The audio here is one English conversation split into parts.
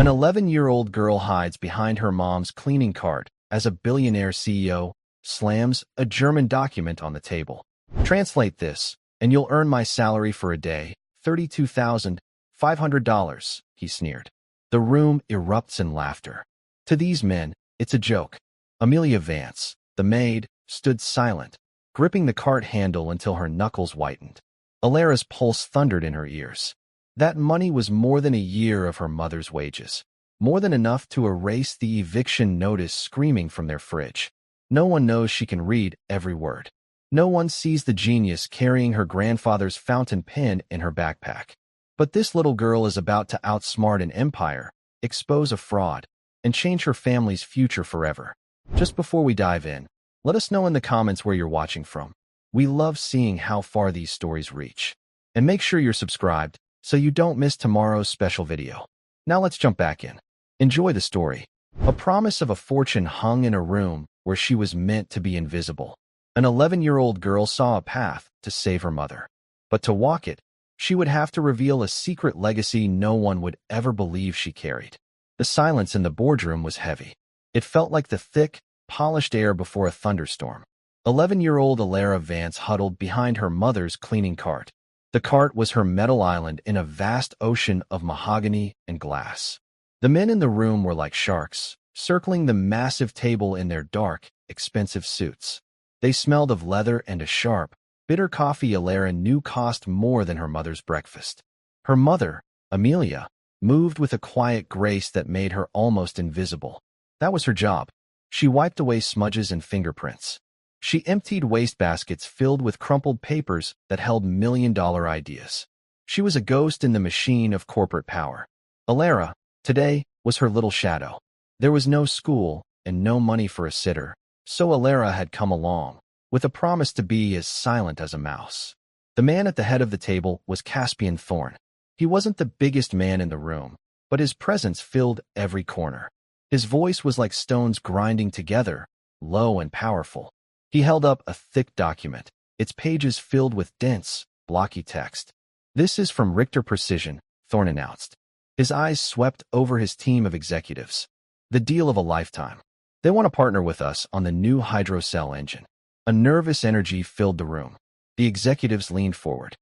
An 11-year-old girl hides behind her mom's cleaning cart as a billionaire CEO slams a German document on the table. Translate this, and you'll earn my salary for a day, $32,500, he sneered. The room erupts in laughter. To these men, it's a joke. Amelia Vance, the maid, stood silent, gripping the cart handle until her knuckles whitened. Elara's pulse thundered in her ears. That money was more than a year of her mother's wages, more than enough to erase the eviction notice screaming from their fridge. No one knows she can read every word. No one sees the genius carrying her grandfather's fountain pen in her backpack. But this little girl is about to outsmart an empire, expose a fraud, and change her family's future forever. Just before we dive in, let us know in the comments where you're watching from. We love seeing how far these stories reach. And make sure you're subscribed so you don't miss tomorrow's special video. Now let's jump back in. Enjoy the story. A promise of a fortune hung in a room where she was meant to be invisible. An 11-year-old girl saw a path to save her mother. But to walk it, she would have to reveal a secret legacy no one would ever believe she carried. The silence in the boardroom was heavy. It felt like the thick, polished air before a thunderstorm. 11-year-old Elara Vance huddled behind her mother's cleaning cart. The cart was her metal island in a vast ocean of mahogany and glass. The men in the room were like sharks, circling the massive table in their dark, expensive suits. They smelled of leather and a sharp, bitter coffee Elara knew cost more than her mother's breakfast. Her mother, Amelia, moved with a quiet grace that made her almost invisible. That was her job. She wiped away smudges and fingerprints. She emptied wastebaskets filled with crumpled papers that held million-dollar ideas. She was a ghost in the machine of corporate power. Elara, today, was her little shadow. There was no school and no money for a sitter, so Elara had come along, with a promise to be as silent as a mouse. The man at the head of the table was Caspian Thorn. He wasn't the biggest man in the room, but his presence filled every corner. His voice was like stones grinding together, low and powerful. He held up a thick document, its pages filled with dense, blocky text. "This is from Richter Precision," Thorn announced. His eyes swept over his team of executives. "The deal of a lifetime. They want to partner with us on the new hydrocell engine." A nervous energy filled the room. The executives leaned forward.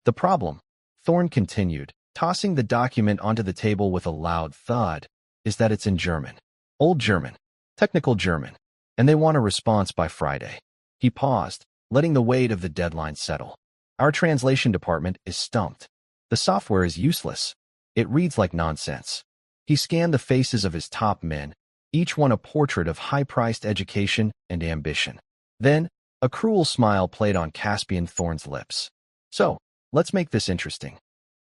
"The problem," Thorn continued, tossing the document onto the table with a loud thud, "is that it's in German. Old German. Technical German. And they want a response by Friday." He paused, letting the weight of the deadline settle. "Our translation department is stumped. The software is useless. It reads like nonsense." He scanned the faces of his top men, each one a portrait of high-priced education and ambition. Then, a cruel smile played on Caspian Thorn's lips. "So, let's make this interesting."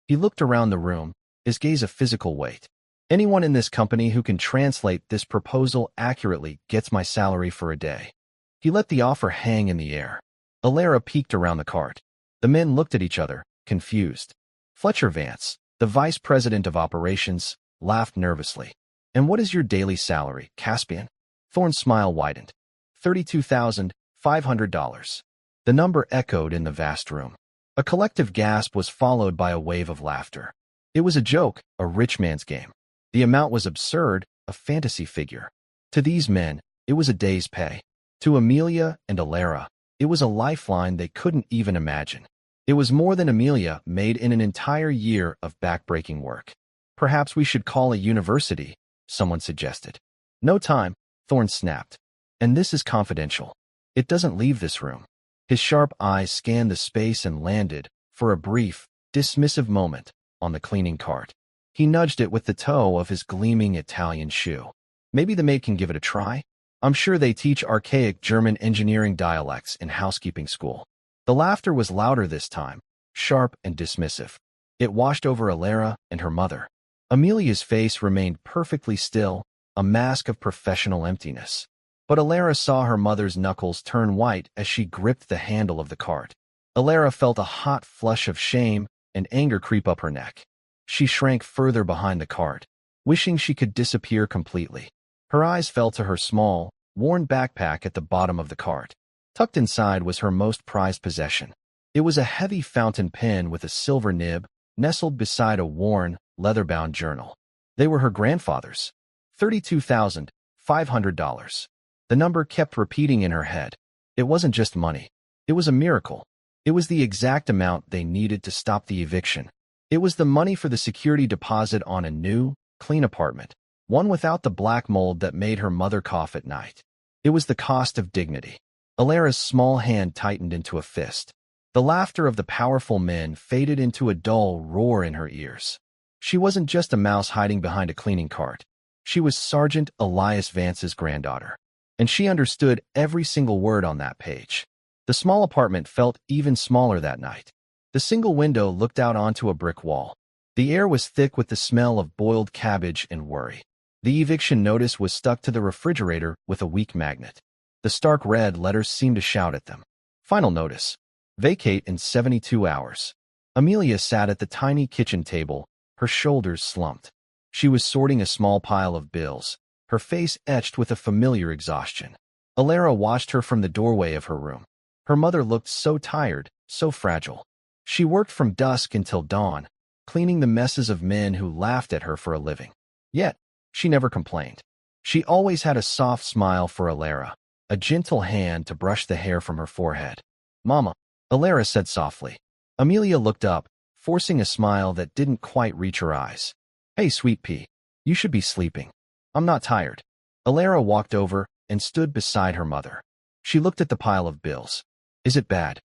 He looked around the room, his gaze a physical weight. "Anyone in this company who can translate this proposal accurately gets my salary for a day." He let the offer hang in the air. Elara peeked around the cart. The men looked at each other, confused. Fletcher Vance, the vice president of operations, laughed nervously. "And what is your daily salary, Caspian?" Thorn's smile widened. $32,500. The number echoed in the vast room. A collective gasp was followed by a wave of laughter. It was a joke, a rich man's game. The amount was absurd, a fantasy figure. To these men, it was a day's pay. To Amelia and Elara, it was a lifeline they couldn't even imagine. It was more than Amelia made in an entire year of backbreaking work. "Perhaps we should call a university," someone suggested. "No time," Thorn snapped. "And this is confidential. It doesn't leave this room." His sharp eyes scanned the space and landed, for a brief, dismissive moment, on the cleaning cart. He nudged it with the toe of his gleaming Italian shoe. "Maybe the maid can give it a try? I'm sure they teach archaic German engineering dialects in housekeeping school." The laughter was louder this time, sharp and dismissive. It washed over Elara and her mother. Amelia's face remained perfectly still, a mask of professional emptiness. But Elara saw her mother's knuckles turn white as she gripped the handle of the cart. Elara felt a hot flush of shame and anger creep up her neck. She shrank further behind the cart, wishing she could disappear completely. Her eyes fell to her small, worn backpack at the bottom of the cart. Tucked inside was her most prized possession. It was a heavy fountain pen with a silver nib, nestled beside a worn, leather-bound journal. They were her grandfather's. $32,500. The number kept repeating in her head. It wasn't just money. It was a miracle. It was the exact amount they needed to stop the eviction. It was the money for the security deposit on a new, clean apartment, one without the black mold that made her mother cough at night. It was the cost of dignity. Elara's small hand tightened into a fist. The laughter of the powerful men faded into a dull roar in her ears. She wasn't just a mouse hiding behind a cleaning cart. She was Sergeant Elias Vance's granddaughter. And she understood every single word on that page. The small apartment felt even smaller that night. The single window looked out onto a brick wall. The air was thick with the smell of boiled cabbage and worry. The eviction notice was stuck to the refrigerator with a weak magnet. The stark red letters seemed to shout at them. Final notice. Vacate in 72 hours. Amelia sat at the tiny kitchen table, her shoulders slumped. She was sorting a small pile of bills, her face etched with a familiar exhaustion. Elara watched her from the doorway of her room. Her mother looked so tired, so fragile. She worked from dusk until dawn, cleaning the messes of men who laughed at her for a living. Yet, she never complained. She always had a soft smile for Elara, a gentle hand to brush the hair from her forehead. "Mama," Elara said softly. Amelia looked up, forcing a smile that didn't quite reach her eyes. "Hey, sweet pea. You should be sleeping." "I'm not tired." Elara walked over and stood beside her mother. She looked at the pile of bills. "Is it bad?"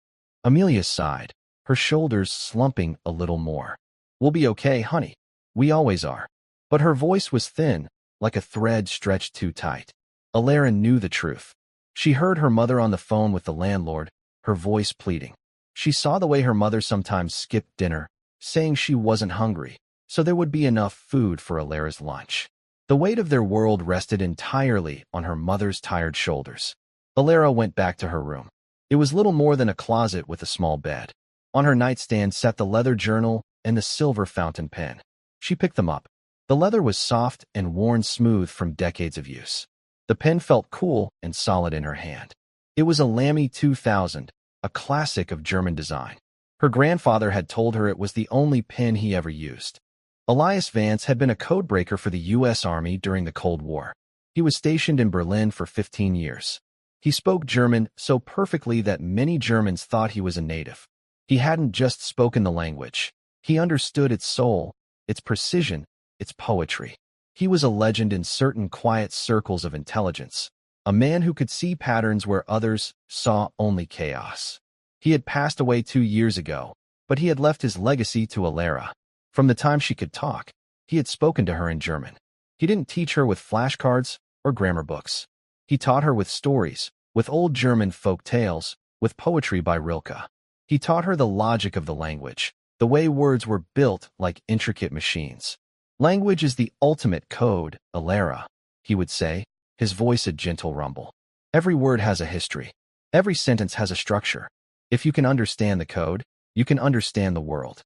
Amelia sighed, her shoulders slumping a little more. "We'll be okay, honey. We always are." But her voice was thin, like a thread stretched too tight. Elara knew the truth. She heard her mother on the phone with the landlord, her voice pleading. She saw the way her mother sometimes skipped dinner, saying she wasn't hungry, so there would be enough food for Elara's lunch. The weight of their world rested entirely on her mother's tired shoulders. Elara went back to her room. It was little more than a closet with a small bed. On her nightstand sat the leather journal and the silver fountain pen. She picked them up. The leather was soft and worn smooth from decades of use. The pen felt cool and solid in her hand. It was a Lamy 2000, a classic of German design. Her grandfather had told her it was the only pen he ever used. Elias Vance had been a codebreaker for the U.S. Army during the Cold War. He was stationed in Berlin for 15 years. He spoke German so perfectly that many Germans thought he was a native. He hadn't just spoken the language. He understood its soul, its precision, its poetry. He was a legend in certain quiet circles of intelligence, a man who could see patterns where others saw only chaos. He had passed away 2 years ago, but he had left his legacy to Elara. From the time she could talk, he had spoken to her in German. He didn't teach her with flashcards or grammar books. He taught her with stories, with old German folk tales, with poetry by Rilke. He taught her the logic of the language, the way words were built like intricate machines. "Language is the ultimate code, Elara," he would say, his voice a gentle rumble. "Every word has a history. Every sentence has a structure. If you can understand the code, you can understand the world."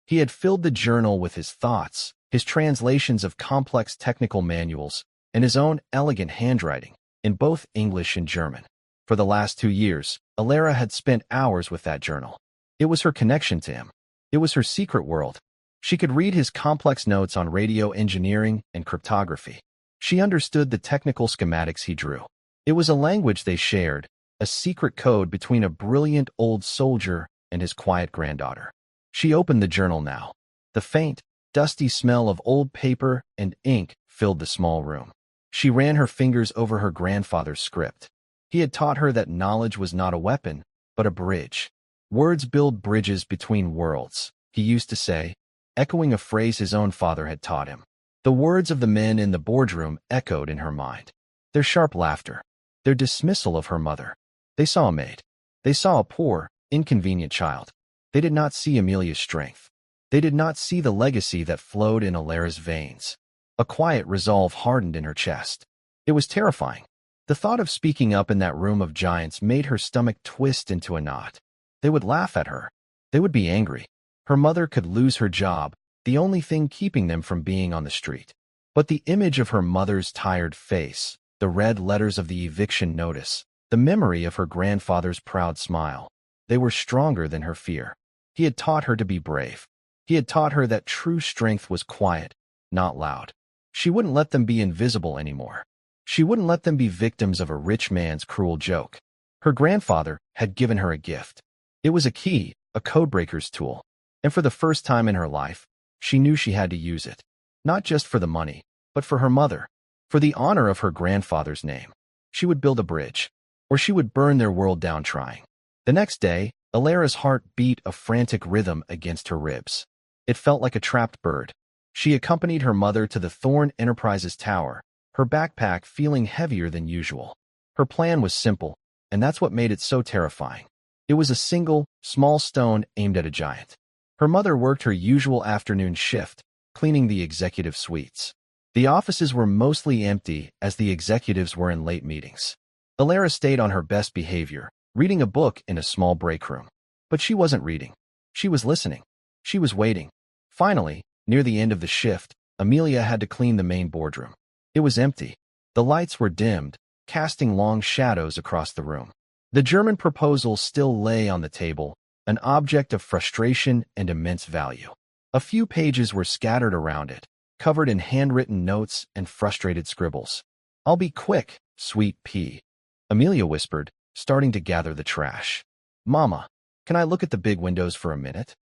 He had filled the journal with his thoughts, his translations of complex technical manuals, and his own elegant handwriting, in both English and German. For the last 2 years, Elara had spent hours with that journal. It was her connection to him. It was her secret world. She could read his complex notes on radio engineering and cryptography. She understood the technical schematics he drew. It was a language they shared, a secret code between a brilliant old soldier and his quiet granddaughter. She opened the journal now. The faint, dusty smell of old paper and ink filled the small room. She ran her fingers over her grandfather's script. He had taught her that knowledge was not a weapon, but a bridge. "Words build bridges between worlds," he used to say, echoing a phrase his own father had taught him. The words of the men in the boardroom echoed in her mind. Their sharp laughter, their dismissal of her mother. They saw a maid. They saw a poor, inconvenient child. They did not see Amelia's strength. They did not see the legacy that flowed in Elara's veins. A quiet resolve hardened in her chest. It was terrifying. The thought of speaking up in that room of giants made her stomach twist into a knot. They would laugh at her. They would be angry. Her mother could lose her job, the only thing keeping them from being on the street. But the image of her mother's tired face, the red letters of the eviction notice, the memory of her grandfather's proud smile, they were stronger than her fear. He had taught her to be brave. He had taught her that true strength was quiet, not loud. She wouldn't let them be invisible anymore. She wouldn't let them be victims of a rich man's cruel joke. Her grandfather had given her a gift. It was a key, a codebreaker's tool. And for the first time in her life, she knew she had to use it. Not just for the money, but for her mother. For the honor of her grandfather's name. She would build a bridge. Or she would burn their world down trying. The next day, Elara's heart beat a frantic rhythm against her ribs. It felt like a trapped bird. She accompanied her mother to the Thorn Enterprises tower, her backpack feeling heavier than usual. Her plan was simple, and that's what made it so terrifying. It was a single, small stone aimed at a giant. Her mother worked her usual afternoon shift, cleaning the executive suites. The offices were mostly empty as the executives were in late meetings. Elara stayed on her best behavior, reading a book in a small break room. But she wasn't reading. She was listening. She was waiting. Finally, near the end of the shift, Amelia had to clean the main boardroom. It was empty. The lights were dimmed, casting long shadows across the room. The German proposal still lay on the table, an object of frustration and immense value. A few pages were scattered around it, covered in handwritten notes and frustrated scribbles. "I'll be quick, sweet pea," Amelia whispered, starting to gather the trash. "Mama, can I look at the big windows for a minute?"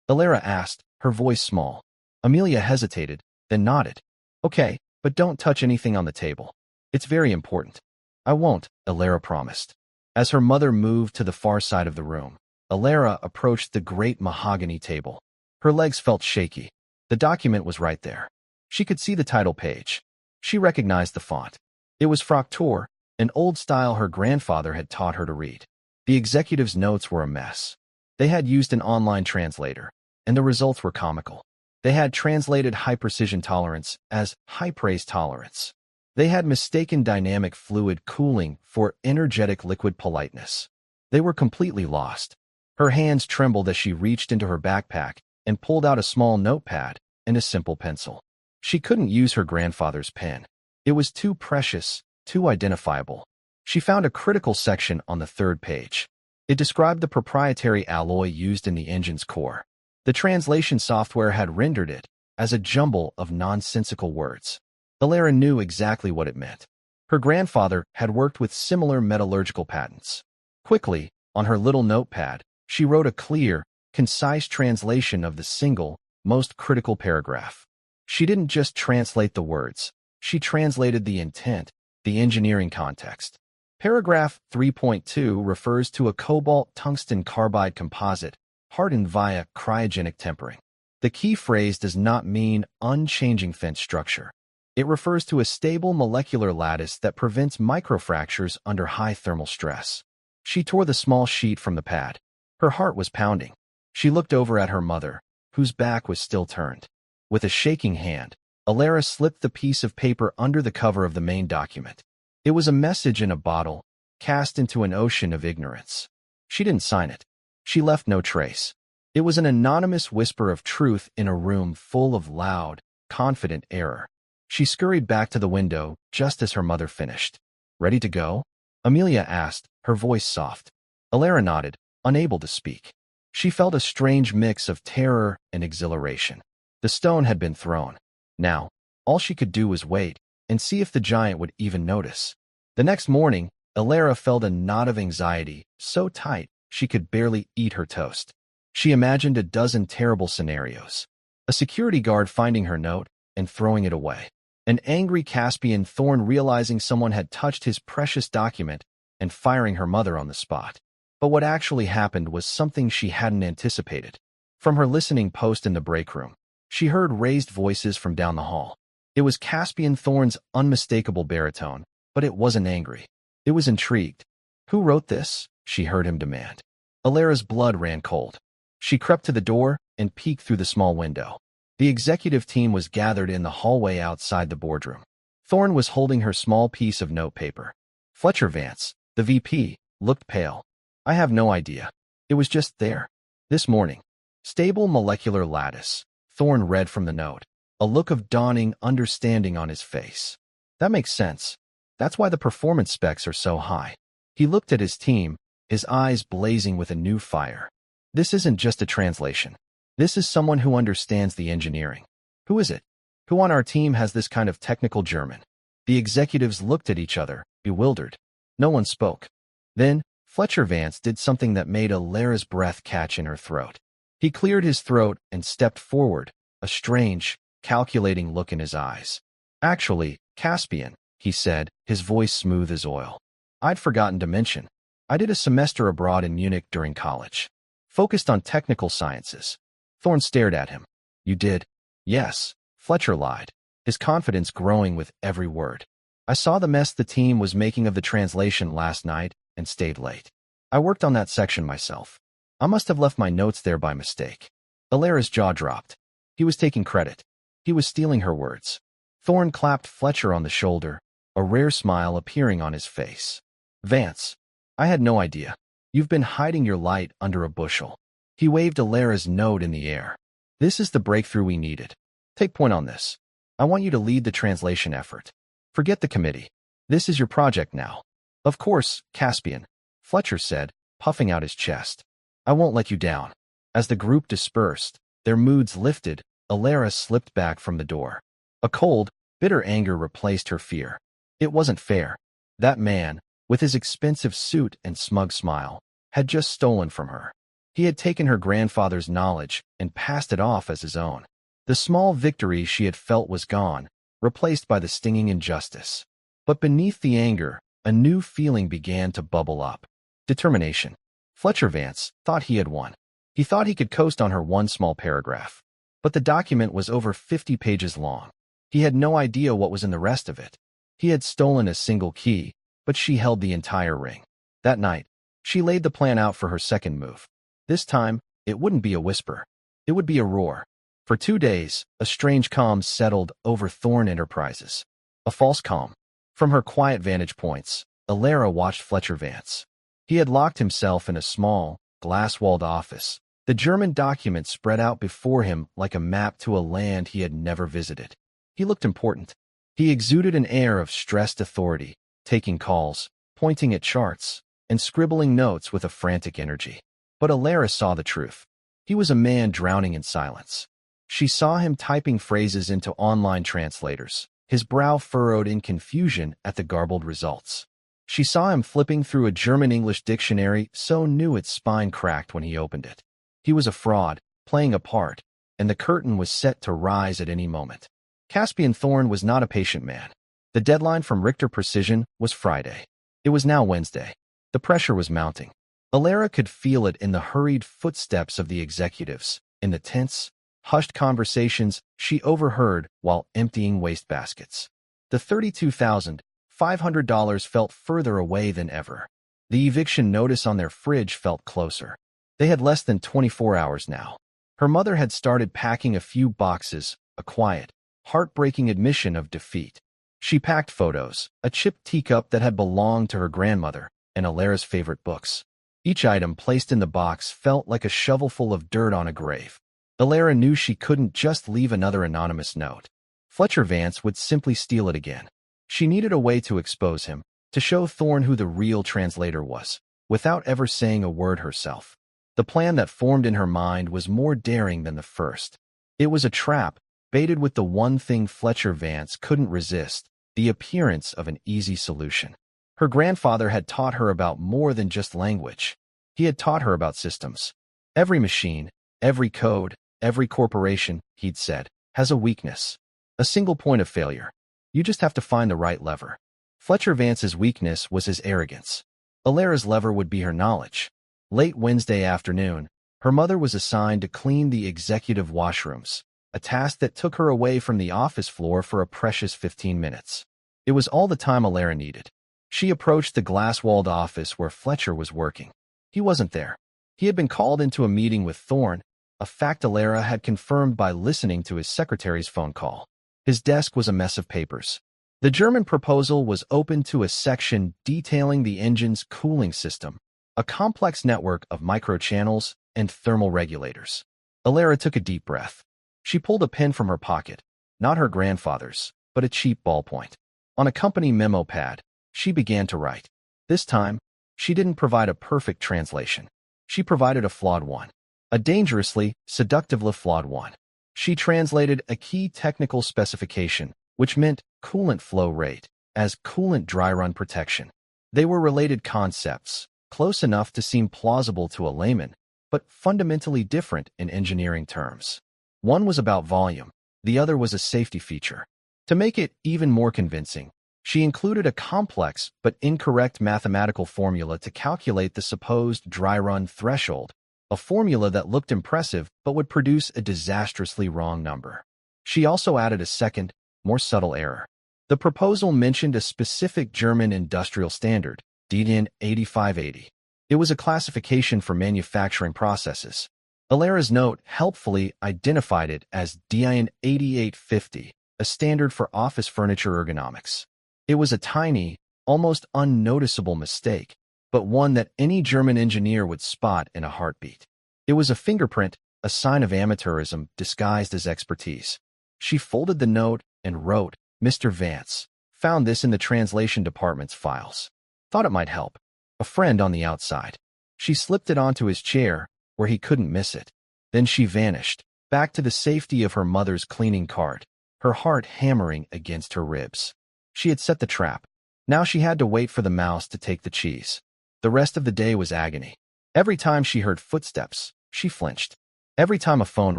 Elara asked, her voice small. Amelia hesitated, then nodded. "Okay, but don't touch anything on the table. It's very important." "I won't," Elara promised. As her mother moved to the far side of the room, Elara approached the great mahogany table. Her legs felt shaky. The document was right there. She could see the title page. She recognized the font. It was Fraktur, an old style her grandfather had taught her to read. The executive's notes were a mess. They had used an online translator, and the results were comical. They had translated high-precision tolerance as high-praise tolerance. They had mistaken dynamic fluid cooling for energetic liquid politeness. They were completely lost. Her hands trembled as she reached into her backpack and pulled out a small notepad and a simple pencil. She couldn't use her grandfather's pen. It was too precious, too identifiable. She found a critical section on the third page. It described the proprietary alloy used in the engine's core. The translation software had rendered it as a jumble of nonsensical words. Elara knew exactly what it meant. Her grandfather had worked with similar metallurgical patents. Quickly, on her little notepad, she wrote a clear, concise translation of the single, most critical paragraph. She didn't just translate the words. She translated the intent, the engineering context. Paragraph 3.2 refers to a cobalt-tungsten carbide composite, hardened via cryogenic tempering. The key phrase does not mean unchanging fence structure. It refers to a stable molecular lattice that prevents microfractures under high thermal stress. She tore the small sheet from the pad. Her heart was pounding. She looked over at her mother, whose back was still turned. With a shaking hand, Elara slipped the piece of paper under the cover of the main document. It was a message in a bottle, cast into an ocean of ignorance. She didn't sign it. She left no trace. It was an anonymous whisper of truth in a room full of loud, confident error. She scurried back to the window just as her mother finished. "Ready to go?" Amelia asked, her voice soft. Elara nodded, unable to speak. She felt a strange mix of terror and exhilaration. The stone had been thrown. Now, all she could do was wait and see if the giant would even notice. The next morning, Elara felt a knot of anxiety so tight she could barely eat her toast. She imagined a dozen terrible scenarios. A security guard finding her note and throwing it away. An angry Caspian Thorn realizing someone had touched his precious document and firing her mother on the spot. But what actually happened was something she hadn't anticipated. From her listening post in the break room, she heard raised voices from down the hall. It was Caspian Thorn's unmistakable baritone, but it wasn't angry. It was intrigued. "Who wrote this?" she heard him demand. Elara's blood ran cold. She crept to the door and peeked through the small window. The executive team was gathered in the hallway outside the boardroom. Thorn was holding her small piece of notepaper. Fletcher Vance, the VP, looked pale. "I have no idea. It was just there. This morning." "Stable molecular lattice," Thorn read from the note, a look of dawning understanding on his face. "That makes sense. That's why the performance specs are so high." He looked at his team, his eyes blazing with a new fire. "This isn't just a translation. This is someone who understands the engineering." "Who is it?" Who on our team has this kind of technical German? The executives looked at each other, bewildered. No one spoke. Then, Fletcher Vance did something that made Elara's breath catch in her throat. He cleared his throat and stepped forward, a strange, calculating look in his eyes. Actually, Caspian, he said, his voice smooth as oil. I'd forgotten to mention. I did a semester abroad in Munich during college. Focused on technical sciences. Thorne stared at him. You did? Yes, Fletcher lied, his confidence growing with every word. I saw the mess the team was making of the translation last night and stayed late. I worked on that section myself. I must have left my notes there by mistake. Elara's jaw dropped. He was taking credit. He was stealing her words. Thorne clapped Fletcher on the shoulder, a rare smile appearing on his face. Vance, I had no idea. You've been hiding your light under a bushel. He waved Elara's note in the air. This is the breakthrough we needed. Take point on this. I want you to lead the translation effort. Forget the committee. This is your project now. Of course, Caspian, Fletcher said, puffing out his chest. I won't let you down. As the group dispersed, their moods lifted, Elara slipped back from the door. A cold, bitter anger replaced her fear. It wasn't fair. That man, with his expensive suit and smug smile, had just stolen from her. He had taken her grandfather's knowledge and passed it off as his own. The small victory she had felt was gone, replaced by the stinging injustice. But beneath the anger, a new feeling began to bubble up. Determination. Fletcher Vance thought he had won. He thought he could coast on her one small paragraph. But the document was over 50 pages long. He had no idea what was in the rest of it. He had stolen a single key, but she held the entire ring. That night, she laid the plan out for her second move. This time, it wouldn't be a whisper. It would be a roar. For 2 days, a strange calm settled over Thorne Enterprises. A false calm. From her quiet vantage points, Elara watched Fletcher Vance. He had locked himself in a small, glass-walled office. The German document spread out before him like a map to a land he had never visited. He looked important. He exuded an air of stressed authority, taking calls, pointing at charts, and scribbling notes with a frantic energy. But Elara saw the truth. He was a man drowning in silence. She saw him typing phrases into online translators, his brow furrowed in confusion at the garbled results. She saw him flipping through a German-English dictionary so new its spine cracked when he opened it. He was a fraud, playing a part, and the curtain was set to rise at any moment. Caspian Thorne was not a patient man. The deadline from Richter Precision was Friday. It was now Wednesday. The pressure was mounting. Elara could feel it in the hurried footsteps of the executives, in the tense, hushed conversations she overheard while emptying wastebaskets. The $32,500 felt further away than ever. The eviction notice on their fridge felt closer. They had less than 24 hours now. Her mother had started packing a few boxes, a quiet, heartbreaking admission of defeat. She packed photos, a chipped teacup that had belonged to her grandmother, and Elara's favorite books. Each item placed in the box felt like a shovelful of dirt on a grave. Elara knew she couldn't just leave another anonymous note. Fletcher Vance would simply steal it again. She needed a way to expose him, to show Thorne who the real translator was, without ever saying a word herself. The plan that formed in her mind was more daring than the first. It was a trap, baited with the one thing Fletcher Vance couldn't resist, the appearance of an easy solution. Her grandfather had taught her about more than just language. He had taught her about systems. Every machine, every code, every corporation, he'd said, has a weakness. A single point of failure. You just have to find the right lever. Fletcher Vance's weakness was his arrogance. Elara's lever would be her knowledge. Late Wednesday afternoon, her mother was assigned to clean the executive washrooms, a task that took her away from the office floor for a precious 15 minutes. It was all the time Elara needed. She approached the glass-walled office where Fletcher was working. He wasn't there. He had been called into a meeting with Thorne, a fact Elara had confirmed by listening to his secretary's phone call. His desk was a mess of papers. The German proposal was open to a section detailing the engine's cooling system, a complex network of microchannels and thermal regulators. Elara took a deep breath. She pulled a pen from her pocket, not her grandfather's, but a cheap ballpoint. On a company memo pad, she began to write. This time, she didn't provide a perfect translation. She provided a flawed one. A dangerously, seductively flawed one. She translated a key technical specification, which meant coolant flow rate, as coolant dry run protection. They were related concepts, close enough to seem plausible to a layman, but fundamentally different in engineering terms. One was about volume, the other was a safety feature. To make it even more convincing, she included a complex but incorrect mathematical formula to calculate the supposed dry run threshold, a formula that looked impressive but would produce a disastrously wrong number. She also added a second, more subtle error. The proposal mentioned a specific German industrial standard, DIN 8580. It was a classification for manufacturing processes. Elara's note helpfully identified it as DIN 8850, a standard for office furniture ergonomics. It was a tiny, almost unnoticeable mistake, but one that any German engineer would spot in a heartbeat. It was a fingerprint, a sign of amateurism disguised as expertise. She folded the note and wrote, "Mr. Vance, found this in the translation department's files. Thought it might help. A friend on the outside." She slipped it onto his chair, where he couldn't miss it. Then she vanished, back to the safety of her mother's cleaning cart, her heart hammering against her ribs. She had set the trap. Now she had to wait for the mouse to take the cheese. The rest of the day was agony. Every time she heard footsteps, she flinched. Every time a phone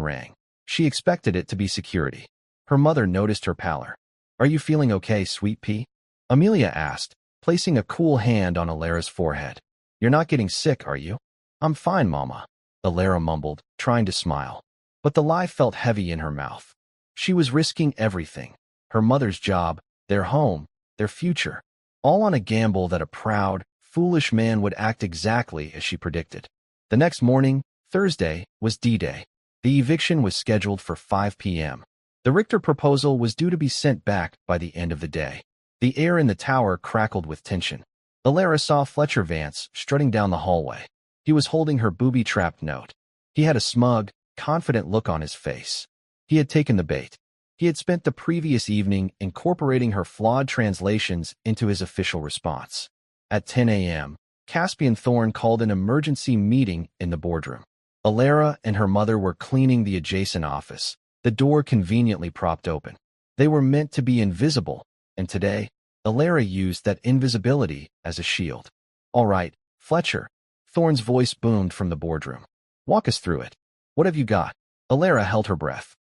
rang, she expected it to be security. Her mother noticed her pallor. "Are you feeling okay, sweet pea?" Amelia asked, placing a cool hand on Elara's forehead. "You're not getting sick, are you?" "I'm fine, Mama," Elara mumbled, trying to smile. But the lie felt heavy in her mouth. She was risking everything: her mother's job, their home, their future, all on a gamble that a proud, foolish man would act exactly as she predicted. The next morning, Thursday, was D-Day. The eviction was scheduled for 5 p.m. The Richter proposal was due to be sent back by the end of the day. The air in the tower crackled with tension. Elara saw Fletcher Vance strutting down the hallway. He was holding her booby-trapped note. He had a smug, confident look on his face. He had taken the bait. He had spent the previous evening incorporating her flawed translations into his official response. At 10 a.m., Caspian Thorne called an emergency meeting in the boardroom. Elara and her mother were cleaning the adjacent office, the door conveniently propped open. They were meant to be invisible, and today, Elara used that invisibility as a shield. "All right, Fletcher," Thorne's voice boomed from the boardroom. "Walk us through it. What have you got?" Elara held her breath.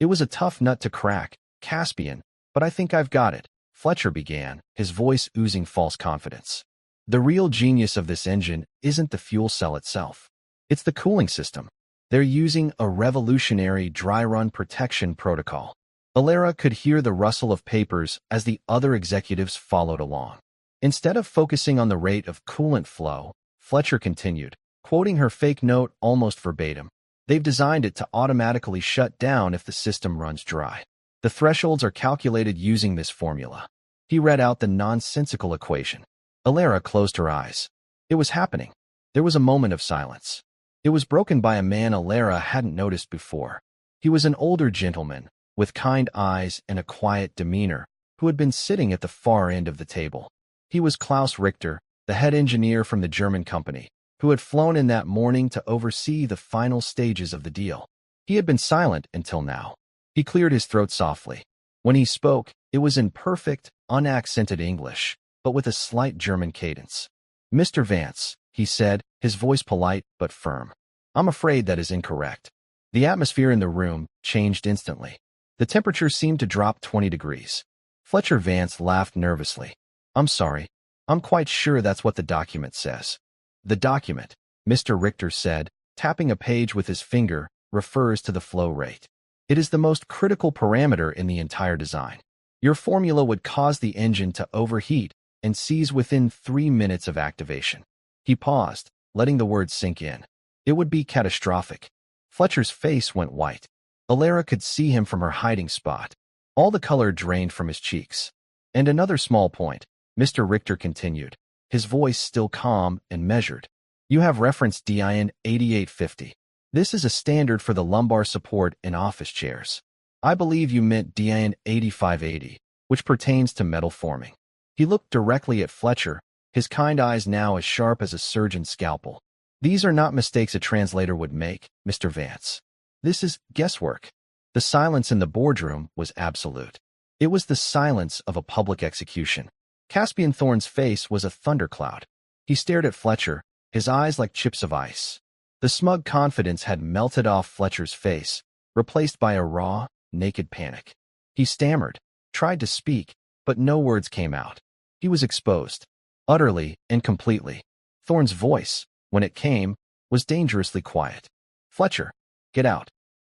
"It was a tough nut to crack, Caspian, but I think I've got it," Fletcher began, his voice oozing false confidence. "The real genius of this engine isn't the fuel cell itself. It's the cooling system. They're using a revolutionary dry run protection protocol." Elara could hear the rustle of papers as the other executives followed along. Instead of focusing on the rate of coolant flow, Fletcher continued, quoting her fake note almost verbatim. "They've designed it to automatically shut down if the system runs dry. The thresholds are calculated using this formula." He read out the nonsensical equation. Elara closed her eyes. It was happening. There was a moment of silence. It was broken by a man Elara hadn't noticed before. He was an older gentleman, with kind eyes and a quiet demeanor, who had been sitting at the far end of the table. He was Klaus Richter, the head engineer from the German company, who had flown in that morning to oversee the final stages of the deal. He had been silent until now. He cleared his throat softly. When he spoke, it was in perfect, unaccented English, but with a slight German cadence. "Mr. Vance," he said, his voice polite but firm. "I'm afraid that is incorrect." The atmosphere in the room changed instantly. The temperature seemed to drop 20 degrees. Fletcher Vance laughed nervously. "I'm sorry. I'm quite sure that's what the document says." "The document," Mr. Richter said, tapping a page with his finger, refers to the flow rate. "It is the most critical parameter in the entire design. Your formula would cause the engine to overheat and seize within 3 minutes of activation." He paused, letting the words sink in. "It would be catastrophic." Fletcher's face went white. Elara could see him from her hiding spot. All the color drained from his cheeks. "And another small point," Mr. Richter continued, his voice still calm and measured. "You have referenced DIN 8850. This is a standard for the lumbar support in office chairs. I believe you meant DIN 8580, which pertains to metal forming." He looked directly at Fletcher, his kind eyes now as sharp as a surgeon's scalpel. "These are not mistakes a translator would make, Mr. Vance. This is guesswork." The silence in the boardroom was absolute. It was the silence of a public execution. Caspian Thorne's face was a thundercloud. He stared at Fletcher, his eyes like chips of ice. The smug confidence had melted off Fletcher's face, replaced by a raw, naked panic. He stammered, tried to speak, but no words came out. He was exposed, utterly and completely. Thorne's voice, when it came, was dangerously quiet. "Fletcher, get out."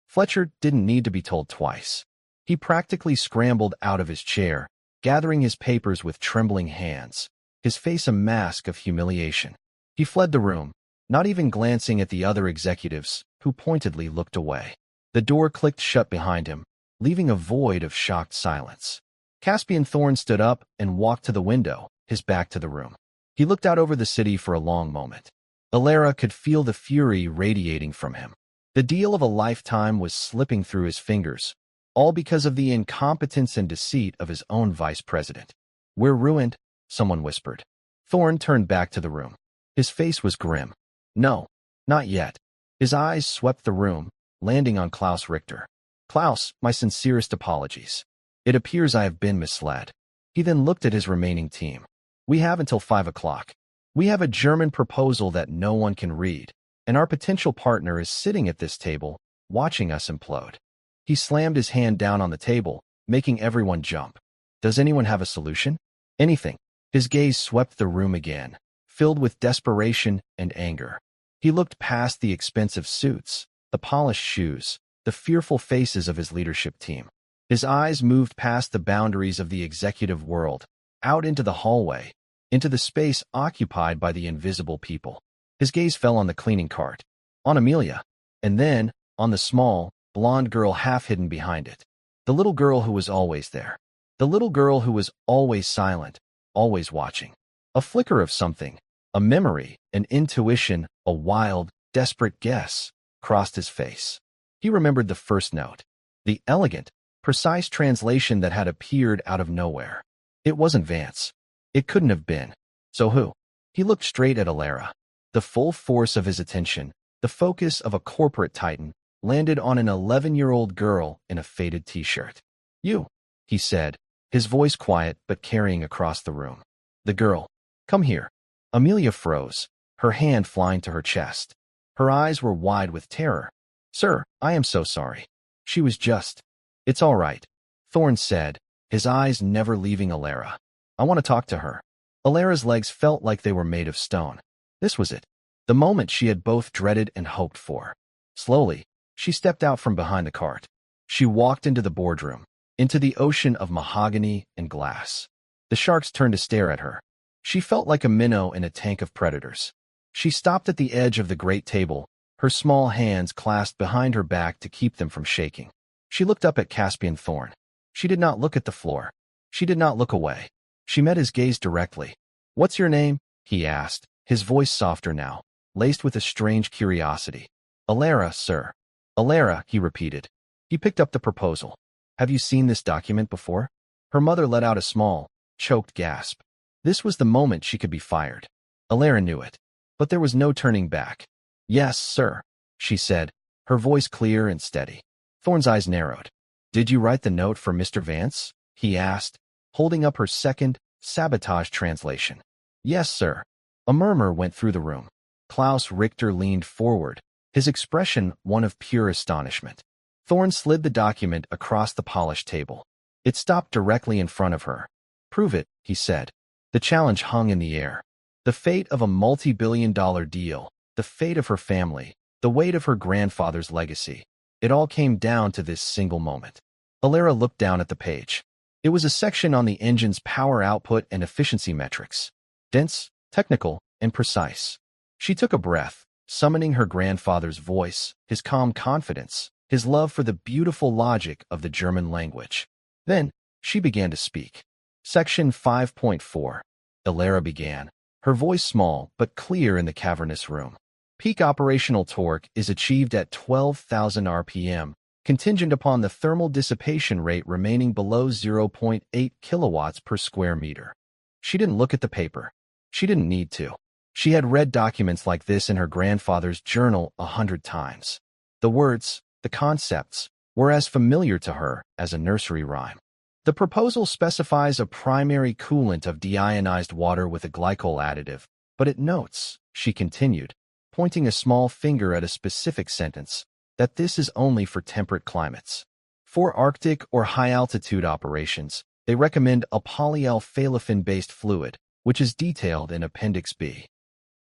Fletcher didn't need to be told twice. He practically scrambled out of his chair, gathering his papers with trembling hands, his face a mask of humiliation. He fled the room, not even glancing at the other executives, who pointedly looked away. The door clicked shut behind him, leaving a void of shocked silence. Caspian Thorne stood up and walked to the window, his back to the room. He looked out over the city for a long moment. Elara could feel the fury radiating from him. The deal of a lifetime was slipping through his fingers, all because of the incompetence and deceit of his own vice president. "We're ruined," someone whispered. Thorne turned back to the room. His face was grim. "No, not yet." His eyes swept the room, landing on Klaus Richter. "Klaus, my sincerest apologies. It appears I have been misled." He then looked at his remaining team. "We have until 5 o'clock. We have a German proposal that no one can read, and our potential partner is sitting at this table, watching us implode." He slammed his hand down on the table, making everyone jump. "Does anyone have a solution? Anything?" His gaze swept the room again, filled with desperation and anger. He looked past the expensive suits, the polished shoes, the fearful faces of his leadership team. His eyes moved past the boundaries of the executive world, out into the hallway, into the space occupied by the invisible people. His gaze fell on the cleaning cart, on Amelia, and then on the small, blonde girl half hidden behind it. The little girl who was always there. The little girl who was always silent, always watching. A flicker of something, a memory, an intuition, a wild, desperate guess, crossed his face. He remembered the first note, the elegant, precise translation that had appeared out of nowhere. It wasn't Vance. It couldn't have been. So who? He looked straight at Elara. The full force of his attention, the focus of a corporate titan, landed on an 11-year-old girl in a faded t-shirt. "You," he said, his voice quiet but carrying across the room. The girl. "Come here." Amelia froze, her hand flying to her chest. Her eyes were wide with terror. "Sir, I am so sorry. She was just—" "It's all right," Thorne said, his eyes never leaving Elara. "I want to talk to her." Elara's legs felt like they were made of stone. This was it, the moment she had both dreaded and hoped for. Slowly, she stepped out from behind the cart. She walked into the boardroom, into the ocean of mahogany and glass. The sharks turned to stare at her. She felt like a minnow in a tank of predators. She stopped at the edge of the great table, her small hands clasped behind her back to keep them from shaking. She looked up at Caspian Thorne. She did not look at the floor. She did not look away. She met his gaze directly. "What's your name?" he asked, his voice softer now, laced with a strange curiosity. "Elara, sir." "Elara," he repeated. He picked up the proposal. "Have you seen this document before?" Her mother let out a small, choked gasp. This was the moment she could be fired. Elara knew it, but there was no turning back. "Yes, sir," she said, her voice clear and steady. Thorne's eyes narrowed. "Did you write the note for Mr. Vance?" he asked, holding up her second, sabotage translation. "Yes, sir." A murmur went through the room. Klaus Richter leaned forward, his expression one of pure astonishment. Thorne slid the document across the polished table. It stopped directly in front of her. "Prove it," he said. The challenge hung in the air. The fate of a multi-billion-dollar deal, the fate of her family, the weight of her grandfather's legacy. It all came down to this single moment. Elara looked down at the page. It was a section on the engine's power output and efficiency metrics. Dense, technical, and precise. She took a breath, summoning her grandfather's voice, his calm confidence, his love for the beautiful logic of the German language. Then, she began to speak. Section 5.4. Elara began, her voice small but clear in the cavernous room. Peak operational torque is achieved at 12,000 RPM, contingent upon the thermal dissipation rate remaining below 0.8 kilowatts per square meter. She didn't look at the paper. She didn't need to. She had read documents like this in her grandfather's journal 100 times. The words, the concepts, were as familiar to her as a nursery rhyme. The proposal specifies a primary coolant of deionized water with a glycol additive, but it notes, she continued, pointing a small finger at a specific sentence, that this is only for temperate climates. For Arctic or high-altitude operations, they recommend a polyalphalofin-based fluid, which is detailed in Appendix B.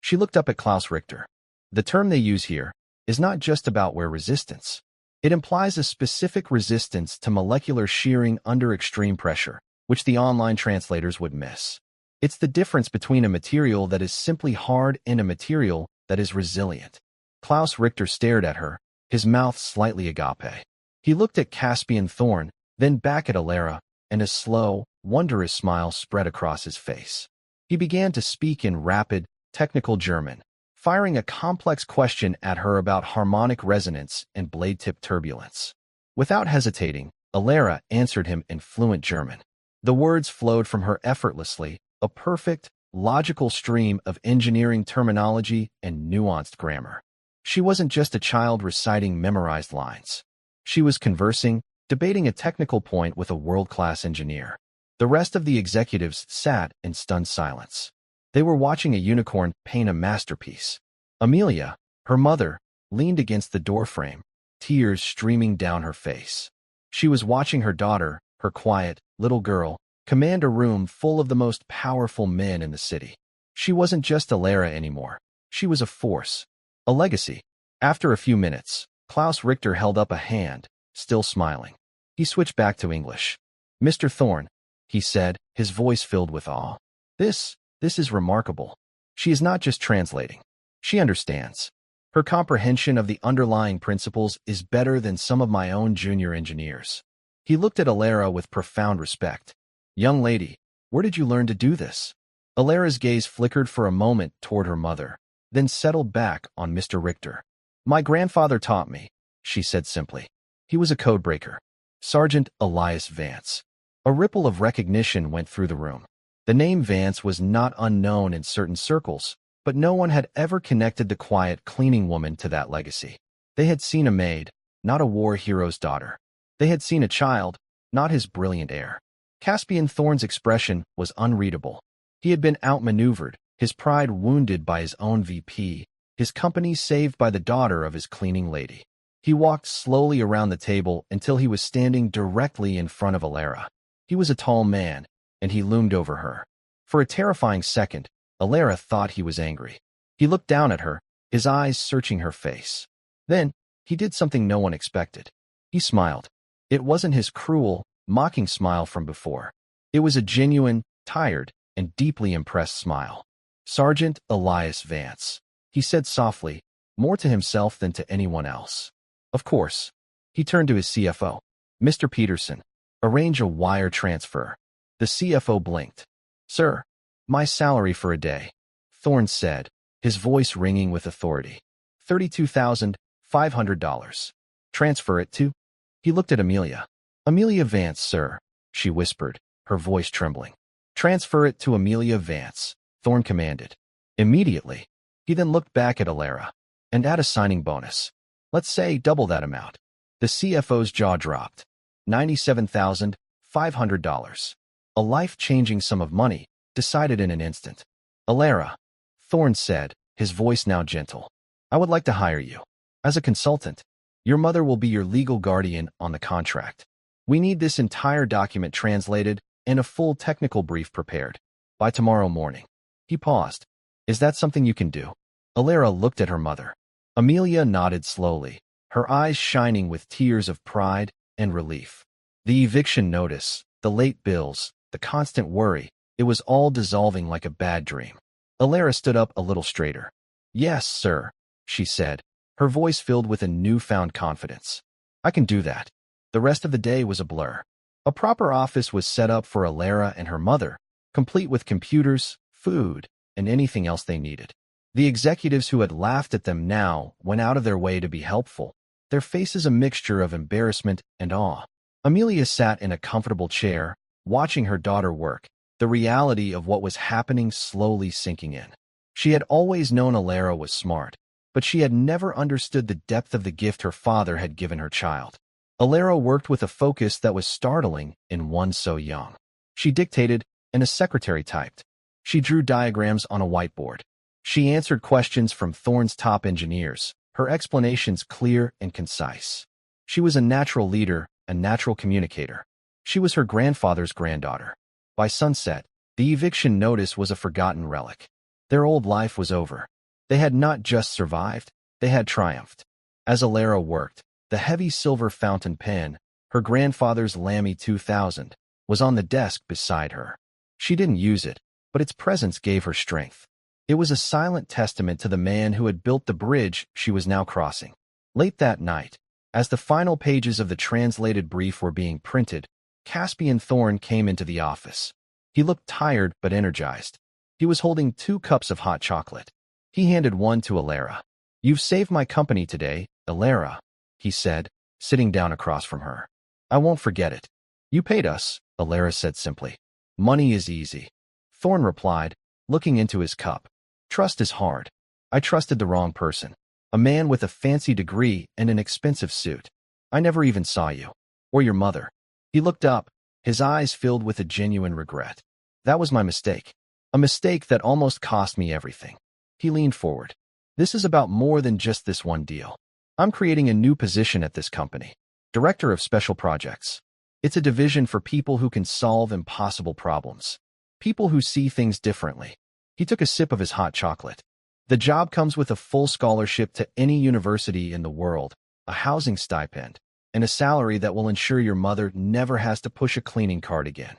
She looked up at Klaus Richter. The term they use here is not just about wear resistance. It implies a specific resistance to molecular shearing under extreme pressure, which the online translators would miss. It's the difference between a material that is simply hard and a material that is resilient. Klaus Richter stared at her, his mouth slightly agape. He looked at Caspian Thorn, then back at Elara, and a slow, wondrous smile spread across his face. He began to speak in rapid, technical German, firing a complex question at her about harmonic resonance and blade-tip turbulence. Without hesitating, Elara answered him in fluent German. The words flowed from her effortlessly, a perfect, logical stream of engineering terminology and nuanced grammar. She wasn't just a child reciting memorized lines. She was conversing, debating a technical point with a world-class engineer. The rest of the executives sat in stunned silence. They were watching a unicorn paint a masterpiece. Amelia, her mother, leaned against the doorframe, tears streaming down her face. She was watching her daughter, her quiet, little girl, command a room full of the most powerful men in the city. She wasn't just Elara anymore. She was a force, a legacy. After a few minutes, Klaus Richter held up a hand, still smiling. He switched back to English. "Mr. Thorne," he said, his voice filled with awe. This is remarkable. She is not just translating. She understands. Her comprehension of the underlying principles is better than some of my own junior engineers." He looked at Elara with profound respect. "Young lady, where did you learn to do this?" Elara's gaze flickered for a moment toward her mother, then settled back on Mr. Richter. "My grandfather taught me," she said simply. "He was a codebreaker. Sergeant Elias Vance." A ripple of recognition went through the room. The name Vance was not unknown in certain circles, but no one had ever connected the quiet cleaning woman to that legacy. They had seen a maid, not a war hero's daughter. They had seen a child, not his brilliant heir. Caspian Thorne's expression was unreadable. He had been outmaneuvered, his pride wounded by his own VP, his company saved by the daughter of his cleaning lady. He walked slowly around the table until he was standing directly in front of Elara. He was a tall man, and he loomed over her. For a terrifying second, Elara thought he was angry. He looked down at her, his eyes searching her face. Then, he did something no one expected. He smiled. It wasn't his cruel, mocking smile from before. It was a genuine, tired, and deeply impressed smile. "Sergeant Elias Vance," he said softly, more to himself than to anyone else. "Of course." He turned to his CFO. "Mr. Peterson, arrange a wire transfer." The CFO blinked. "Sir, my salary for a day," Thorne said, his voice ringing with authority. $32,500. Transfer it to? He looked at Amelia. "Amelia Vance, sir," she whispered, her voice trembling. "Transfer it to Amelia Vance," Thorne commanded. Immediately, he then looked back at Elara. "And add a signing bonus. Let's say double that amount." The CFO's jaw dropped. $97,500. A life-changing sum of money, decided in an instant. "Elara," Thorne said, his voice now gentle, "I would like to hire you. As a consultant, your mother will be your legal guardian on the contract. We need this entire document translated and a full technical brief prepared by tomorrow morning." He paused. "Is that something you can do?" Elara looked at her mother. Amelia nodded slowly, her eyes shining with tears of pride and relief. The eviction notice, the late bills, the constant worry, it was all dissolving like a bad dream. Elara stood up a little straighter. "Yes, sir," she said, her voice filled with a newfound confidence. "I can do that." The rest of the day was a blur. A proper office was set up for Elara and her mother, complete with computers, food, and anything else they needed. The executives who had laughed at them now went out of their way to be helpful, their faces a mixture of embarrassment and awe. Amelia sat in a comfortable chair, watching her daughter work, the reality of what was happening slowly sinking in. She had always known Elara was smart, but she had never understood the depth of the gift her father had given her child. Elara worked with a focus that was startling in one so young. She dictated, and a secretary typed. She drew diagrams on a whiteboard. She answered questions from Thorne's top engineers, her explanations clear and concise. She was a natural leader, a natural communicator. She was her grandfather's granddaughter. By sunset, the eviction notice was a forgotten relic. Their old life was over. They had not just survived, they had triumphed. As Elara worked, the heavy silver fountain pen, her grandfather's Lammy 2000, was on the desk beside her. She didn't use it, but its presence gave her strength. It was a silent testament to the man who had built the bridge she was now crossing. Late that night, as the final pages of the translated brief were being printed, Caspian Thorne came into the office. He looked tired but energized. He was holding 2 cups of hot chocolate. He handed one to Elara. "You've saved my company today, Elara," he said, sitting down across from her. "I won't forget it." "You paid us," Elara said simply. "Money is easy." Thorne replied, looking into his cup. "Trust is hard. I trusted the wrong person. A man with a fancy degree and an expensive suit. I never even saw you. Or your mother." He looked up, his eyes filled with a genuine regret. "That was my mistake. A mistake that almost cost me everything." He leaned forward. "This is about more than just this one deal. I'm creating a new position at this company. Director of Special Projects. It's a division for people who can solve impossible problems. People who see things differently." He took a sip of his hot chocolate. "The job comes with a full scholarship to any university in the world, a housing stipend, and a salary that will ensure your mother never has to push a cleaning cart again."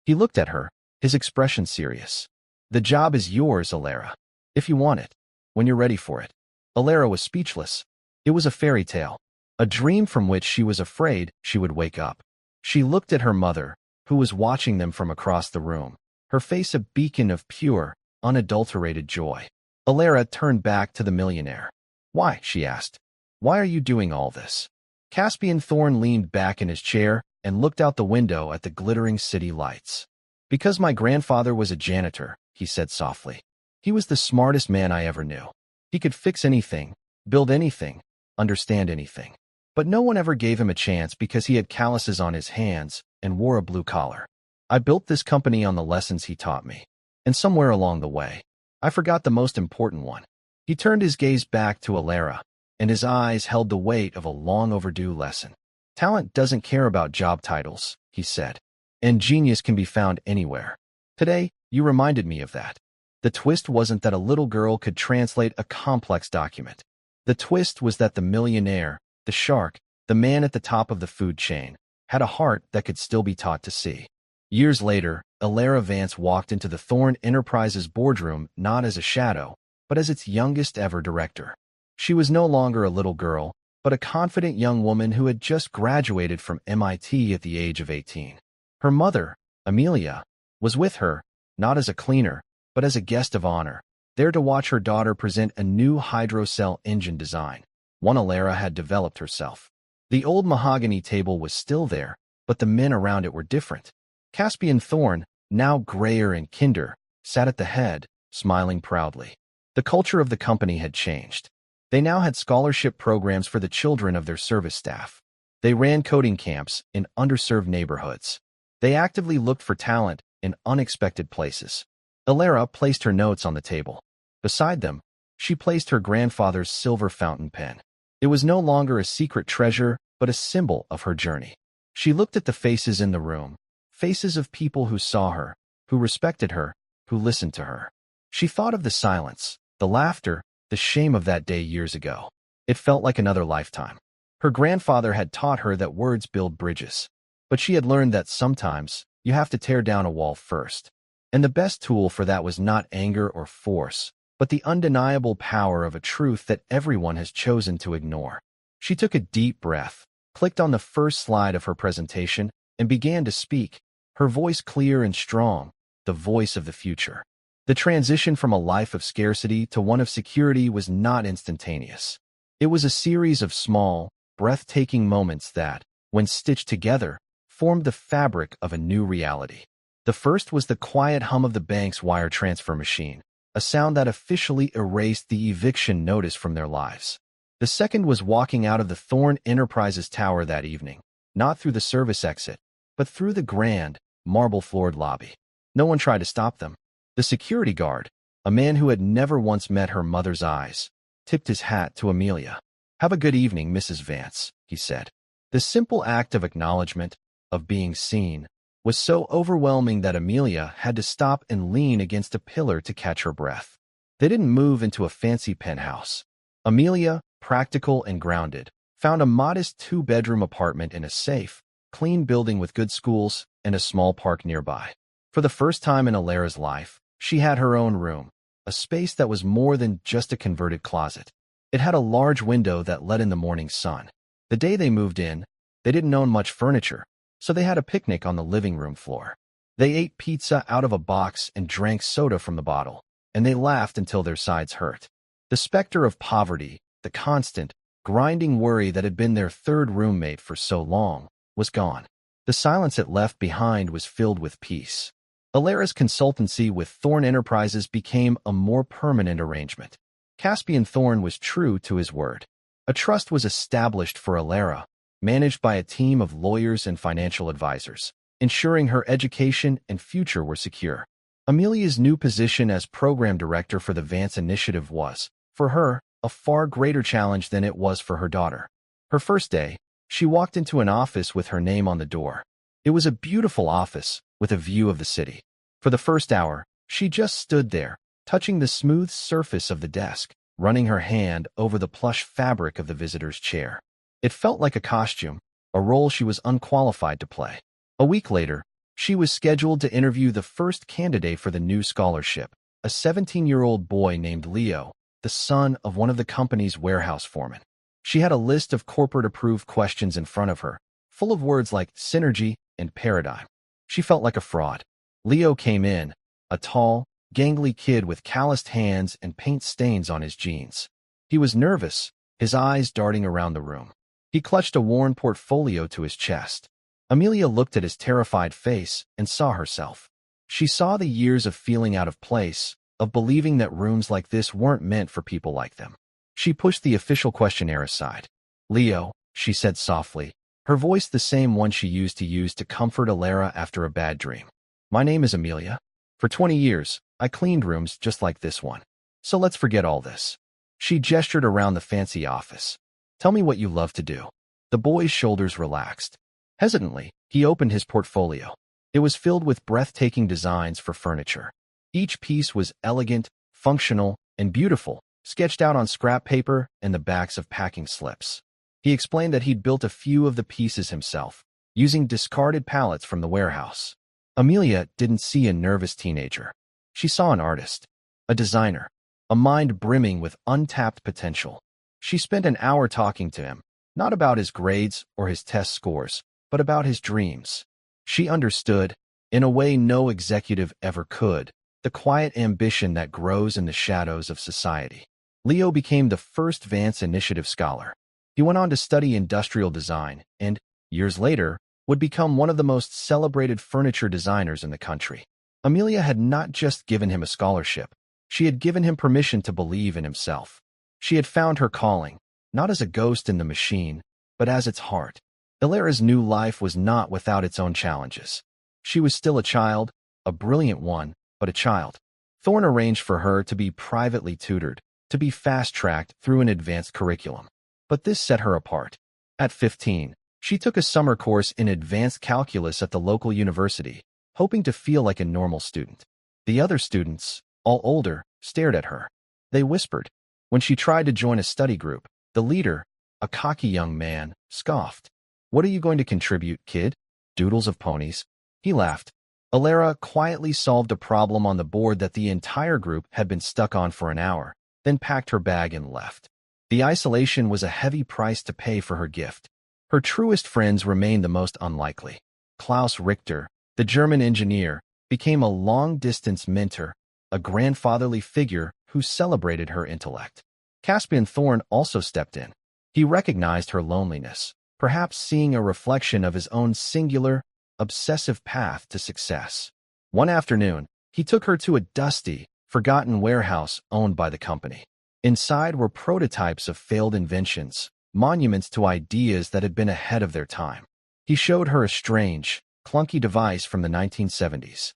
He looked at her, his expression serious. "The job is yours, Elara. If you want it. When you're ready for it." Elara was speechless. It was a fairy tale, a dream from which she was afraid she would wake up. She looked at her mother, who was watching them from across the room, her face a beacon of pure, unadulterated joy. Elara turned back to the millionaire. "Why?" she asked. "Why are you doing all this?" Caspian Thorne leaned back in his chair and looked out the window at the glittering city lights. "Because my grandfather was a janitor," he said softly. "He was the smartest man I ever knew. He could fix anything, build anything, understand anything. But no one ever gave him a chance because he had calluses on his hands and wore a blue collar. I built this company on the lessons he taught me. And somewhere along the way, I forgot the most important one." He turned his gaze back to Elara, and his eyes held the weight of a long overdue lesson. "Talent doesn't care about job titles," he said. "And genius can be found anywhere. Today, you reminded me of that. The twist wasn't that a little girl could translate a complex document. The twist was that the millionaire, the shark, the man at the top of the food chain, had a heart that could still be taught to see." Years later, Amelia Vance walked into the Thorne Enterprises boardroom not as a shadow, but as its youngest ever director. She was no longer a little girl, but a confident young woman who had just graduated from MIT at the age of 18. Her mother, Amelia, was with her, not as a cleaner, but as a guest of honor, there to watch her daughter present a new hydrocell engine design, one Elara had developed herself. The old mahogany table was still there, but the men around it were different. Caspian Thorne, now grayer and kinder, sat at the head, smiling proudly. The culture of the company had changed. They now had scholarship programs for the children of their service staff. They ran coding camps in underserved neighborhoods. They actively looked for talent in unexpected places. Elara placed her notes on the table. Beside them, she placed her grandfather's silver fountain pen. It was no longer a secret treasure, but a symbol of her journey. She looked at the faces in the room, faces of people who saw her, who respected her, who listened to her. She thought of the silence, the laughter, the shame of that day years ago. It felt like another lifetime. Her grandfather had taught her that words build bridges, but she had learned that sometimes you have to tear down a wall first. And the best tool for that was not anger or force, but the undeniable power of a truth that everyone has chosen to ignore. She took a deep breath, clicked on the first slide of her presentation, and began to speak, her voice clear and strong, the voice of the future. The transition from a life of scarcity to one of security was not instantaneous. It was a series of small, breathtaking moments that, when stitched together, formed the fabric of a new reality. The first was the quiet hum of the bank's wire transfer machine, a sound that officially erased the eviction notice from their lives. The second was walking out of the Thorn Enterprises tower that evening, not through the service exit, but through the grand, marble-floored lobby. No one tried to stop them. The security guard, a man who had never once met her mother's eyes, tipped his hat to Amelia. "Have a good evening, Mrs. Vance," he said. The simple act of acknowledgement, of being seen, was so overwhelming that Amelia had to stop and lean against a pillar to catch her breath. They didn't move into a fancy penthouse. Amelia, practical and grounded, found a modest two-bedroom apartment in a safe, clean building with good schools and a small park nearby. For the first time in Elara's life, she had her own room, a space that was more than just a converted closet. It had a large window that let in the morning sun. The day they moved in, they didn't own much furniture, so they had a picnic on the living room floor. They ate pizza out of a box and drank soda from the bottle, and they laughed until their sides hurt. The specter of poverty, the constant, grinding worry that had been their third roommate for so long, was gone. The silence it left behind was filled with peace. Elara's consultancy with Thorn Enterprises became a more permanent arrangement. Caspian Thorn was true to his word. A trust was established for Elara, managed by a team of lawyers and financial advisors, ensuring her education and future were secure. Amelia's new position as program director for the Vance Initiative was, for her, a far greater challenge than it was for her daughter. Her first day, she walked into an office with her name on the door. It was a beautiful office, with a view of the city. For the first hour, she just stood there, touching the smooth surface of the desk, running her hand over the plush fabric of the visitor's chair. It felt like a costume, a role she was unqualified to play. A week later, she was scheduled to interview the first candidate for the new scholarship, a 17-year-old boy named Leo, the son of one of the company's warehouse foremen. She had a list of corporate-approved questions in front of her, full of words like synergy and paradigm. She felt like a fraud. Leo came in, a tall, gangly kid with calloused hands and paint stains on his jeans. He was nervous, his eyes darting around the room. He clutched a worn portfolio to his chest. Amelia looked at his terrified face and saw herself. She saw the years of feeling out of place, of believing that rooms like this weren't meant for people like them. She pushed the official questionnaire aside. "Leo," she said softly, her voice the same one she used to comfort Elara after a bad dream. "My name is Amelia. For 20 years, I cleaned rooms just like this one. So let's forget all this." She gestured around the fancy office. "Tell me what you love to do." The boy's shoulders relaxed. Hesitantly, he opened his portfolio. It was filled with breathtaking designs for furniture. Each piece was elegant, functional, and beautiful, sketched out on scrap paper and the backs of packing slips. He explained that he'd built a few of the pieces himself, using discarded pallets from the warehouse. Amelia didn't see a nervous teenager. She saw an artist, a designer, a mind brimming with untapped potential. She spent an hour talking to him, not about his grades or his test scores, but about his dreams. She understood, in a way no executive ever could, the quiet ambition that grows in the shadows of society. Leo became the first Vance Initiative scholar. He went on to study industrial design and, years later, would become one of the most celebrated furniture designers in the country. Amelia had not just given him a scholarship. She had given him permission to believe in himself. She had found her calling, not as a ghost in the machine, but as its heart. Elara's new life was not without its own challenges. She was still a child, a brilliant one, but a child. Thorn arranged for her to be privately tutored, to be fast-tracked through an advanced curriculum. But this set her apart. At 15, she took a summer course in advanced calculus at the local university, hoping to feel like a normal student. The other students, all older, stared at her. They whispered. When she tried to join a study group, the leader, a cocky young man, scoffed. "What are you going to contribute, kid? Doodles of ponies?" He laughed. Elara quietly solved a problem on the board that the entire group had been stuck on for an hour, then packed her bag and left. The isolation was a heavy price to pay for her gift. Her truest friends remained the most unlikely. Klaus Richter, the German engineer, became a long-distance mentor, a grandfatherly figure who celebrated her intellect. Caspian Thorn also stepped in. He recognized her loneliness, perhaps seeing a reflection of his own singular, obsessive path to success. One afternoon, he took her to a dusty, forgotten warehouse owned by the company. Inside were prototypes of failed inventions, monuments to ideas that had been ahead of their time. He showed her a strange, clunky device from the 1970s.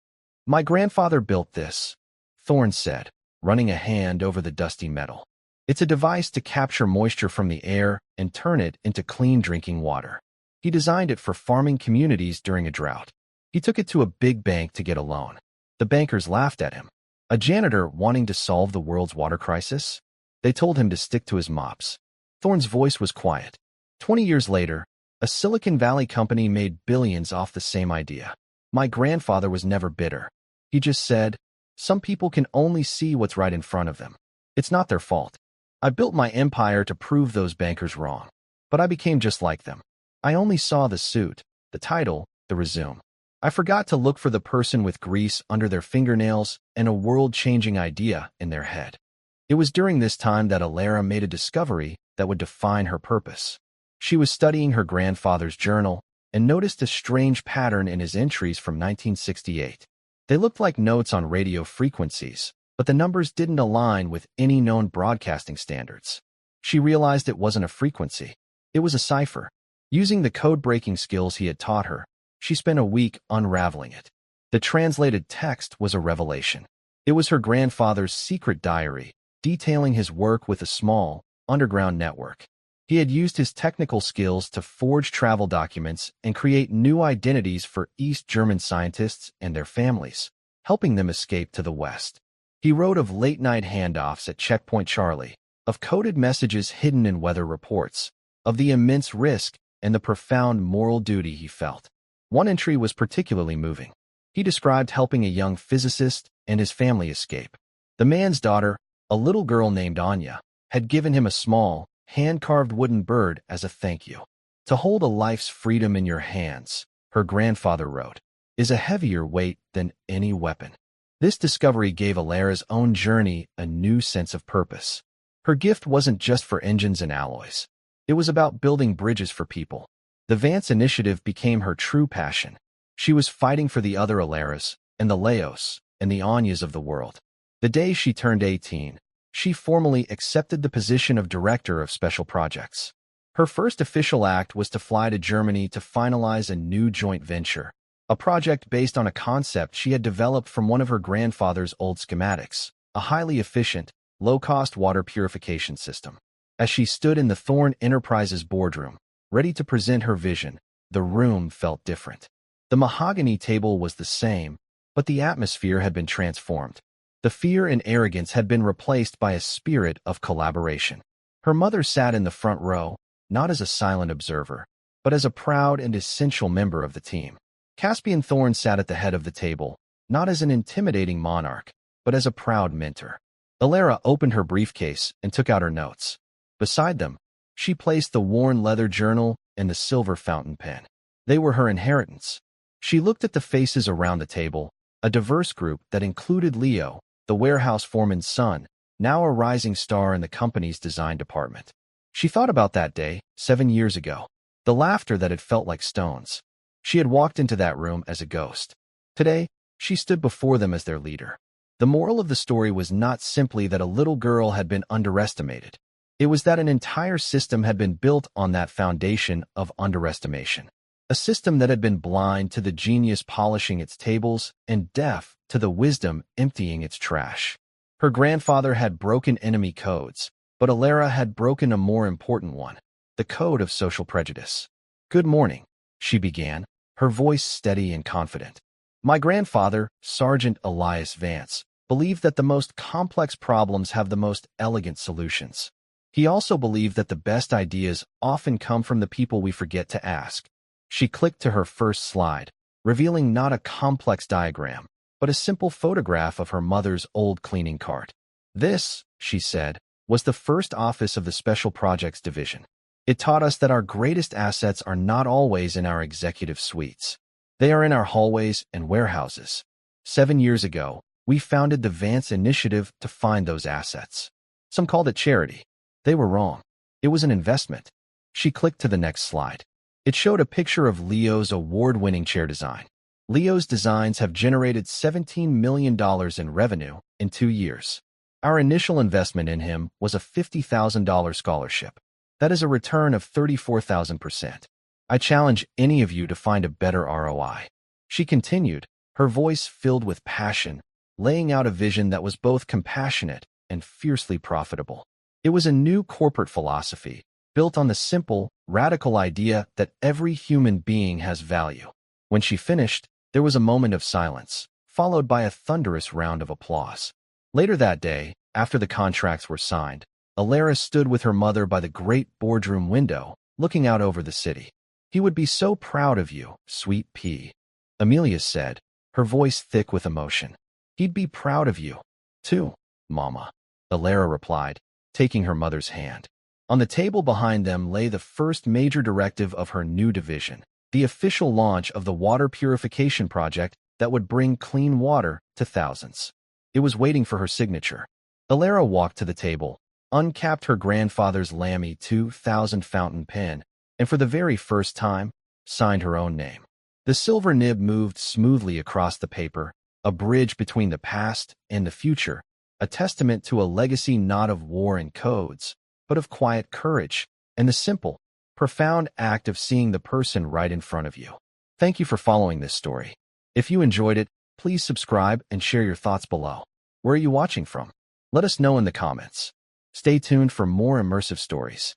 "My grandfather built this," Thorne said, running a hand over the dusty metal. "It's a device to capture moisture from the air and turn it into clean drinking water. He designed it for farming communities during a drought. He took it to a big bank to get a loan. The bankers laughed at him. A janitor wanting to solve the world's water crisis? They told him to stick to his mops." Thorne's voice was quiet. 20 years later, a Silicon Valley company made billions off the same idea. My grandfather was never bitter. He just said, "Some people can only see what's right in front of them. It's not their fault. I built my empire to prove those bankers wrong. But I became just like them. I only saw the suit, the title, the resume. I forgot to look for the person with grease under their fingernails and a world-changing idea in their head." It was during this time that Elara made a discovery that would define her purpose. She was studying her grandfather's journal and noticed a strange pattern in his entries from 1968. They looked like notes on radio frequencies, but the numbers didn't align with any known broadcasting standards. She realized it wasn't a frequency. It was a cipher. Using the code-breaking skills he had taught her, she spent a week unraveling it. The translated text was a revelation. It was her grandfather's secret diary, detailing his work with a small, underground network. He had used his technical skills to forge travel documents and create new identities for East German scientists and their families, helping them escape to the West. He wrote of late-night handoffs at Checkpoint Charlie, of coded messages hidden in weather reports, of the immense risk and the profound moral duty he felt. One entry was particularly moving. He described helping a young physicist and his family escape. The man's daughter, a little girl named Anya, had given him a small, hand-carved wooden bird as a thank you. "To hold a life's freedom in your hands," her grandfather wrote, "is a heavier weight than any weapon." This discovery gave Elara's own journey a new sense of purpose. Her gift wasn't just for engines and alloys. It was about building bridges for people. The Vance Initiative became her true passion. She was fighting for the other Elaras, and the Leos, and the Anyas of the world. The day she turned 18, she formally accepted the position of Director of Special Projects. Her first official act was to fly to Germany to finalize a new joint venture, a project based on a concept she had developed from one of her grandfather's old schematics, a highly efficient, low-cost water purification system. As she stood in the Thorne Enterprises boardroom, ready to present her vision, the room felt different. The mahogany table was the same, but the atmosphere had been transformed. The fear and arrogance had been replaced by a spirit of collaboration. Her mother sat in the front row, not as a silent observer, but as a proud and essential member of the team. Caspian Thorne sat at the head of the table, not as an intimidating monarch, but as a proud mentor. Elara opened her briefcase and took out her notes. Beside them, she placed the worn leather journal and the silver fountain pen. They were her inheritance. She looked at the faces around the table, a diverse group that included Leo, the warehouse foreman's son, now a rising star in the company's design department. She thought about that day, 7 years ago, the laughter that had felt like stones. She had walked into that room as a ghost. Today, she stood before them as their leader. The moral of the story was not simply that a little girl had been underestimated. It was that an entire system had been built on that foundation of underestimation. A system that had been blind to the genius polishing its tables and deaf to the wisdom emptying its trash. Her grandfather had broken enemy codes, but Elara had broken a more important one, the code of social prejudice. "Good morning," she began, her voice steady and confident. "My grandfather, Sergeant Elias Vance, believed that the most complex problems have the most elegant solutions. He also believed that the best ideas often come from the people we forget to ask." She clicked to her first slide, revealing not a complex diagram, but a simple photograph of her mother's old cleaning cart. "This," she said, "was the first office of the Special Projects Division. It taught us that our greatest assets are not always in our executive suites. They are in our hallways and warehouses. 7 years ago, we founded the Vance Initiative to find those assets. Some called it charity. They were wrong. It was an investment." She clicked to the next slide. It showed a picture of Leo's award-winning chair design. Leo's designs have generated $17 million in revenue in 2 years. Our initial investment in him was a $50,000 scholarship. That is a return of 34,000%. I challenge any of you to find a better ROI. She continued, her voice filled with passion, laying out a vision that was both compassionate and fiercely profitable. It was a new corporate philosophy, built on the simple, radical idea that every human being has value. When she finished, there was a moment of silence, followed by a thunderous round of applause. Later that day, after the contracts were signed, Elara stood with her mother by the great boardroom window, looking out over the city. "He would be so proud of you, sweet pea," Amelia said, her voice thick with emotion. "He'd be proud of you, too, Mama," Elara replied, taking her mother's hand. On the table behind them lay the first major directive of her new division, the official launch of the water purification project that would bring clean water to thousands. It was waiting for her signature. Elara walked to the table, uncapped her grandfather's Lamy 2000 fountain pen, and for the very first time, signed her own name. The silver nib moved smoothly across the paper, a bridge between the past and the future, a testament to a legacy not of war and codes, but of quiet courage and the simple, profound act of seeing the person right in front of you. Thank you for following this story. If you enjoyed it, please subscribe and share your thoughts below. Where are you watching from? Let us know in the comments. Stay tuned for more immersive stories.